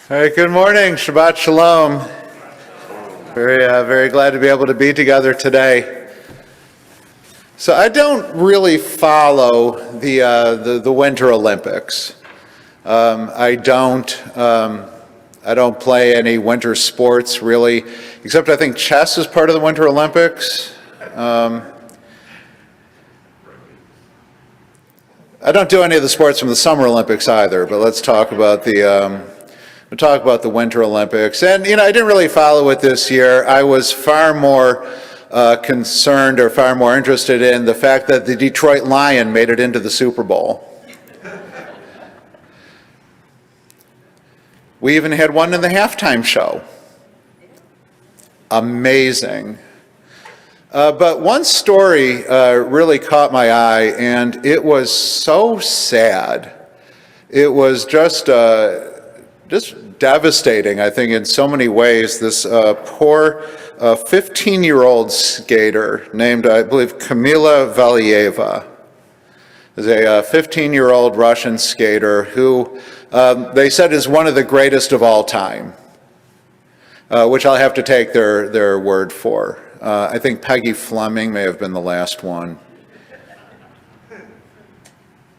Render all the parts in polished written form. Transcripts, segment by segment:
All right, good morning. Shabbat Shalom. Very glad to be able to be together today. So I don't really follow the Winter Olympics. I don't play any winter sports really, except I think chess is part of the Winter Olympics. I don't do any of the sports from the Summer Olympics either, but let's talk about the Winter Olympics. And, I didn't really follow it this year. I was far more concerned or far more interested in the fact that the Detroit Lion made it into the Super Bowl. We even had one in the halftime show. Amazing. But one story really caught my eye, and it was so sad. It was just devastating, I think, in so many ways. This poor 15-year-old skater named, I believe, Kamila Valieva is a 15-year-old Russian skater who they said is one of the greatest of all time, which I'll have to take their word for. I think Peggy Fleming may have been the last one.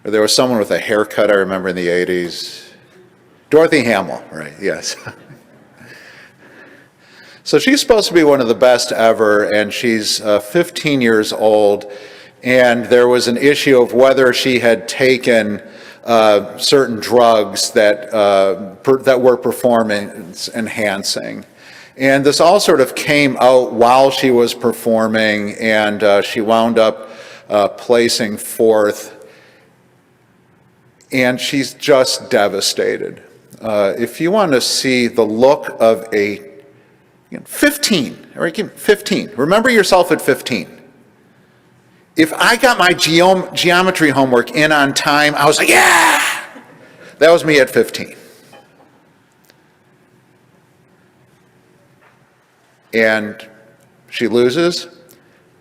Or there was someone with a haircut I remember in the 80s. Dorothy Hamill, right, yes. So she's supposed to be one of the best ever, and she's 15 years old, and there was an issue of whether she had taken certain drugs that were performance enhancing. And this all sort of came out while she was performing, and she wound up placing fourth, and she's just devastated. If you want to see the look of a 15, all right, 15. Remember yourself at 15. If I got my geometry homework in on time, I was like, yeah! That was me at 15. And she loses,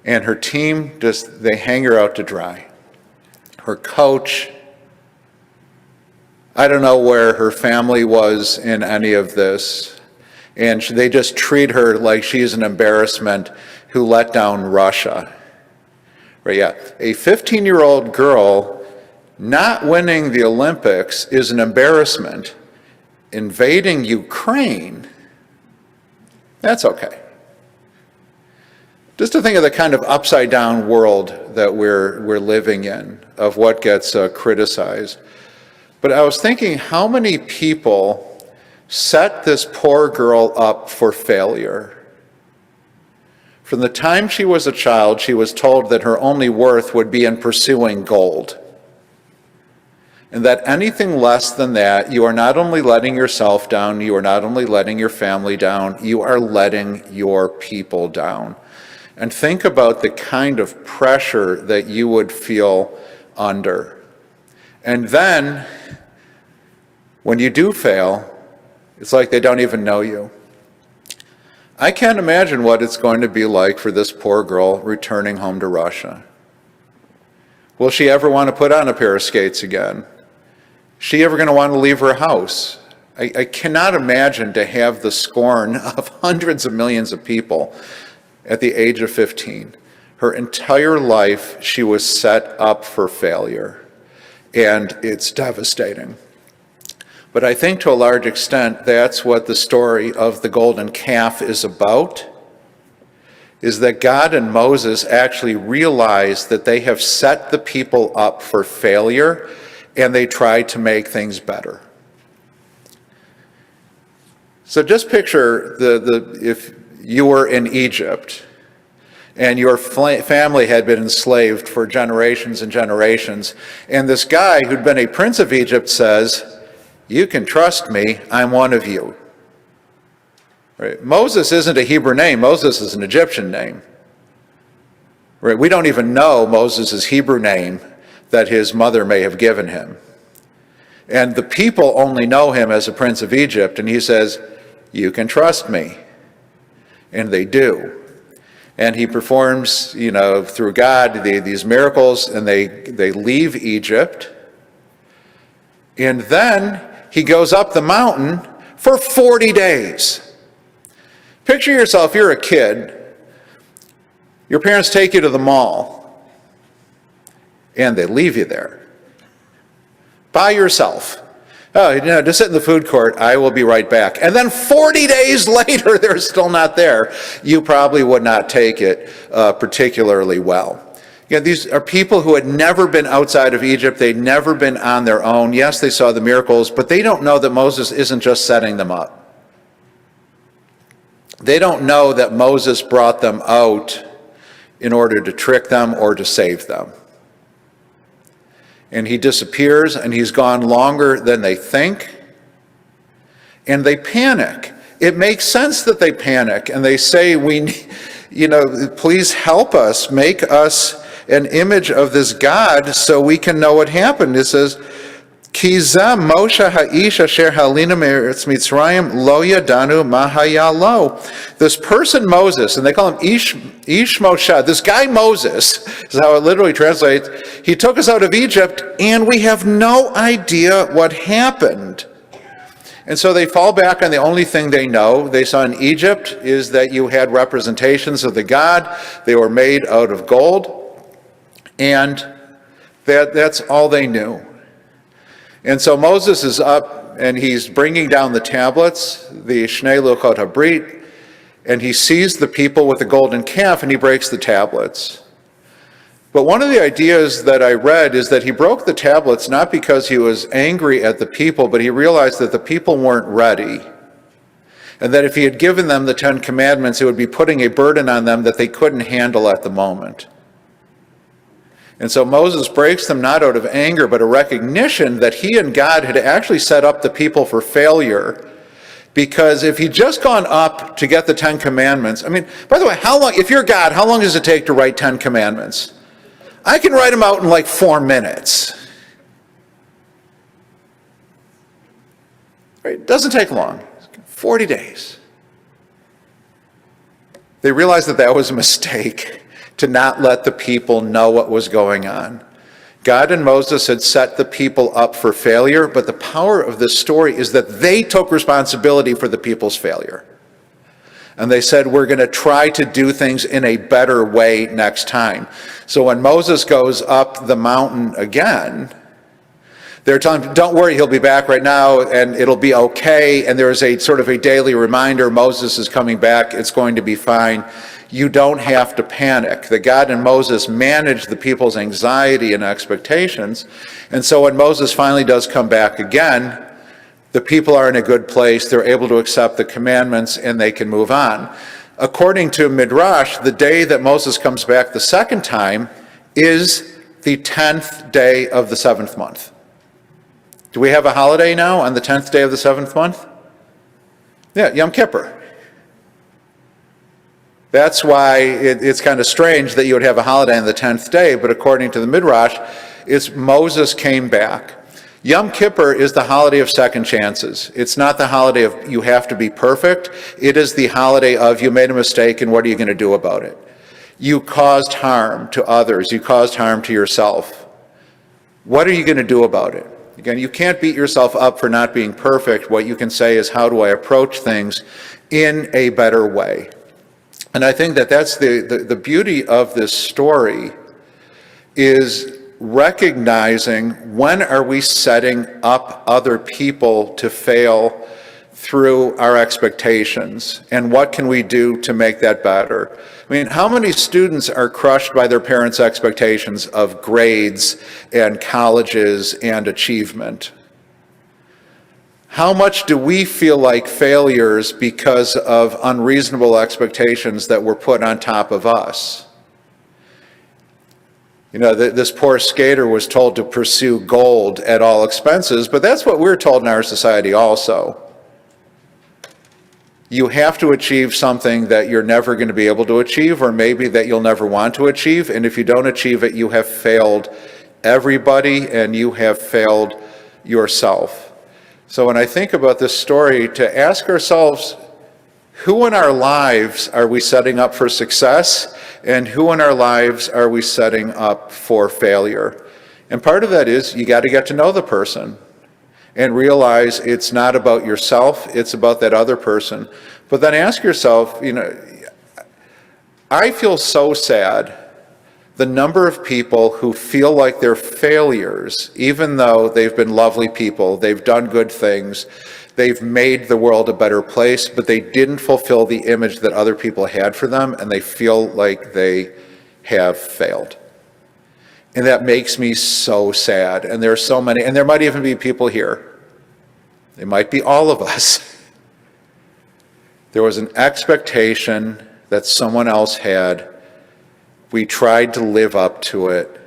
and her team they hang her out to dry. Her coach, I don't know where her family was in any of this, and they just treat her like she's an embarrassment who let down Russia. Right, yeah. A 15-year-old girl not winning the Olympics is an embarrassment. Invading Ukraine, that's okay. Just to think of the kind of upside-down world that we're living in, of what gets criticized. But I was thinking, how many people set this poor girl up for failure? From the time she was a child, she was told that her only worth would be in pursuing gold. And that anything less than that, you are not only letting yourself down, you are not only letting your family down, you are letting your people down. And think about the kind of pressure that you would feel under. And then, when you do fail, it's like they don't even know you. I can't imagine what it's going to be like for this poor girl returning home to Russia. Will she ever want to put on a pair of skates again? Is she ever going to want to leave her house? I cannot imagine to have the scorn of hundreds of millions of people at the age of 15. Her entire life, she was set up for failure. And it's devastating. But I think to a large extent, that's what the story of the golden calf is about, is that God and Moses actually realize that they have set the people up for failure, and they try to make things better. So just picture if you were in Egypt, and your family had been enslaved for generations and generations, and this guy who'd been a prince of Egypt says, "You can trust me, I'm one of you." Right? Moses isn't a Hebrew name, Moses is an Egyptian name. Right? We don't even know Moses' Hebrew name that his mother may have given him. And the people only know him as a prince of Egypt, and he says, "You can trust me." And they do. And he performs, through God, these miracles, and they leave Egypt. And then he goes up the mountain for 40 days. Picture yourself, you're a kid. Your parents take you to the mall, and they leave you there by yourself. Oh, just sit in the food court. I will be right back. And then 40 days later, they're still not there. You probably would not take it particularly well. Again, these are people who had never been outside of Egypt. They'd never been on their own. Yes, they saw the miracles, but they don't know that Moses isn't just setting them up. They don't know that Moses brought them out in order to trick them or to save them. And he disappears, and he's gone longer than they think, and they panic. It makes sense that they panic, and they say, please help us, make us an image of this God so we can know what happened. It says, Ki za Moshe ha'ish asher halina me'eretz Mitzrayim lo yadanu ma haya lo. This person Moses, and they call him Ish Moshe, this guy Moses, is how it literally translates, he took us out of Egypt and we have no idea what happened. And so they fall back on the only thing they know. They saw in Egypt is that you had representations of the god. They were made out of gold. And that's all they knew. And so Moses is up and he's bringing down the tablets, the Shnei Luchot Habrit, and he sees the people with the golden calf and he breaks the tablets. But one of the ideas that I read is that he broke the tablets not because he was angry at the people, but he realized that the people weren't ready. And that if he had given them the 10 Commandments, it would be putting a burden on them that they couldn't handle at the moment. And so Moses breaks them not out of anger, but a recognition that he and God had actually set up the people for failure. Because if he'd just gone up to get the 10 Commandments, by the way, if you're God, how long does it take to write 10 Commandments? I can write them out in like 4 minutes. Right? It doesn't take long. 40 days. They realized that was a mistake, to not let the people know what was going on. God and Moses had set the people up for failure, but the power of this story is that they took responsibility for the people's failure. And they said, we're going to try to do things in a better way next time. So when Moses goes up the mountain again, they're telling him, don't worry, he'll be back right now, and it'll be okay. And there's a sort of a daily reminder, Moses is coming back, it's going to be fine. You don't have to panic. That God and Moses managed the people's anxiety and expectations. And so when Moses finally does come back again, the people are in a good place. They're able to accept the commandments and they can move on. According to Midrash, the day that Moses comes back the second time is the 10th day of the 7th month. Do we have a holiday now on the 10th day of the 7th month? Yeah, Yom Kippur. That's why it's kind of strange that you would have a holiday on the 10th day, but according to the Midrash, it's Moses came back. Yom Kippur is the holiday of second chances. It's not the holiday of you have to be perfect. It is the holiday of you made a mistake and what are you going to do about it? You caused harm to others. You caused harm to yourself. What are you going to do about it? Again, you can't beat yourself up for not being perfect. What you can say is, how do I approach things in a better way? And I think that's the beauty of this story, is recognizing when are we setting up other people to fail through our expectations, and what can we do to make that better? How many students are crushed by their parents' expectations of grades and colleges and achievement? How much do we feel like failures because of unreasonable expectations that were put on top of us? This poor skater was told to pursue gold at all expenses, but that's what we're told in our society also. You have to achieve something that you're never going to be able to achieve, or maybe that you'll never want to achieve, and if you don't achieve it, you have failed everybody and you have failed yourself. So when I think about this story, to ask ourselves, who in our lives are we setting up for success, and who in our lives are we setting up for failure? And part of that is you got to get to know the person. and realize it's not about yourself, it's about that other person. But then ask yourself, I feel so sad the number of people who feel like they're failures, even though they've been lovely people, they've done good things, they've made the world a better place, but they didn't fulfill the image that other people had for them, and they feel like they have failed. And that makes me so sad. And there are so many, and there might even be people here. It might be all of us. There was an expectation that someone else had. We tried to live up to it,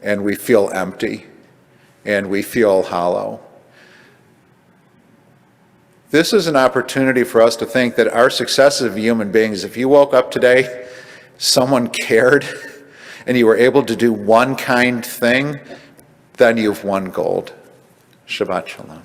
and we feel empty, and we feel hollow. This is an opportunity for us to think that our success as human beings, if you woke up today, someone cared, and you were able to do one kind thing, then you've won gold. Shabbat Shalom.